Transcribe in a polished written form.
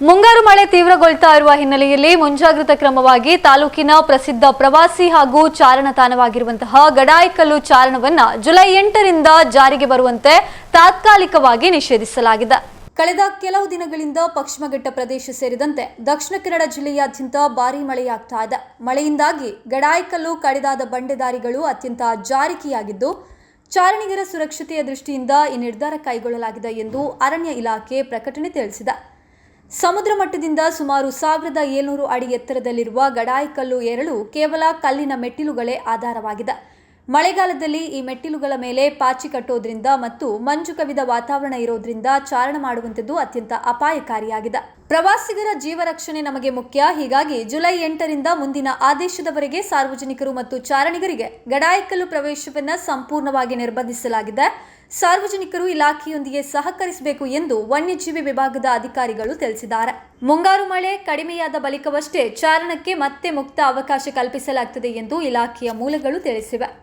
ಮುಂಗಾರು ಮಳೆ ತೀವ್ರಗೊಳ್ತಾ ಇರುವ ಹಿನ್ನೆಲೆಯಲ್ಲಿ ಮುಂಜಾಗ್ರತಾ ಕ್ರಮವಾಗಿ ತಾಲೂಕಿನ ಪ್ರಸಿದ್ಧ ಪ್ರವಾಸಿ ಹಾಗೂ ಚಾರಣ ತಾಣವಾಗಿರುವಂತಹ ಗಡಾಯಿಕಲ್ಲು ಚಾರಣವನ್ನ ಜುಲೈ 8ರಿಂದ ಜಾರಿಗೆ ಬರುವಂತೆ ತಾತ್ಕಾಲಿಕವಾಗಿ ನಿಷೇಧಿಸಲಾಗಿದೆ. ಕಳೆದ ಕೆಲವು ದಿನಗಳಿಂದ ಪಶ್ಚಿಮಘಟ್ಟ ಪ್ರದೇಶ ಸೇರಿದಂತೆ ದಕ್ಷಿಣ ಕನ್ನಡ ಜಿಲ್ಲೆಯಾದ್ಯಂತ ಭಾರೀ ಮಳೆಯಾಗ್ತಾ ಇದೆ. ಮಳೆಯಿಂದಾಗಿ ಗಡಾಯಿಕಲ್ಲು ಕಡಿದಾದ ಬಂಡೆದಾರಿಗಳು ಅತ್ಯಂತ ಜಾರಿಕೆಯಾಗಿದ್ದು ಚಾರಣಿಗರ ಸುರಕ್ಷತೆಯ ದೃಷ್ಟಿಯಿಂದ ಈ ನಿರ್ಧಾರ ಕೈಗೊಳ್ಳಲಾಗಿದೆ ಎಂದು ಅರಣ್ಯ ಇಲಾಖೆ ಪ್ರಕಟಣೆ ತಿಳಿಸಿದೆ. ಸಮುದ್ರ ಮಟ್ಟದಿಂದ ಸುಮಾರು 1700 ಅಡಿ ಎತ್ತರದಲ್ಲಿರುವ ಗಡಾಯಿಕಲ್ಲು ಏರಲು ಕೇವಲ ಕಲ್ಲಿನ ಮೆಟ್ಟಿಲುಗಳೇ ಆಧಾರವಾಗಿದೆ. ಮಳೆಗಾಲದಲ್ಲಿ ಈ ಮೆಟ್ಟಿಲುಗಳ ಮೇಲೆ ಪಾಚಿ ಕಟ್ಟೋದ್ರಿಂದ ಮತ್ತು ಮಂಜು ಕವಿದ ವಾತಾವರಣ ಇರೋದ್ರಿಂದ ಚಾರಣ ಮಾಡುವಂಥದ್ದು ಅತ್ಯಂತ ಅಪಾಯಕಾರಿಯಾಗಿದೆ. ಪ್ರವಾಸಿಗರ ಜೀವ ರಕ್ಷಣೆ ನಮಗೆ ಮುಖ್ಯ. ಹೀಗಾಗಿ ಜುಲೈ 8ರಿಂದ ಮುಂದಿನ ಆದೇಶದವರೆಗೆ ಸಾರ್ವಜನಿಕರು ಮತ್ತು ಚಾರಣಿಗರಿಗೆ ಗಡಾಯಿಕಲ್ಲು ಪ್ರವೇಶವನ್ನು ಸಂಪೂರ್ಣವಾಗಿ ನಿರ್ಬಂಧಿಸಲಾಗಿದೆ. ಸಾರ್ವಜನಿಕರು ಇಲಾಖೆಯೊಂದಿಗೆ ಸಹಕರಿಸಬೇಕು ಎಂದು ವನ್ಯಜೀವಿ ವಿಭಾಗದ ಅಧಿಕಾರಿಗಳು ತಿಳಿಸಿದ್ದಾರೆ. ಮುಂಗಾರು ಮಳೆ ಕಡಿಮೆಯಾದ ಬಳಿಕವಷ್ಟೇ ಚಾರಣಕ್ಕೆ ಮತ್ತೆ ಮುಕ್ತ ಅವಕಾಶ ಕಲ್ಪಿಸಲಾಗುತ್ತದೆ ಎಂದು ಇಲಾಖೆಯ ಮೂಲಗಳು ತಿಳಿಸಿವೆ.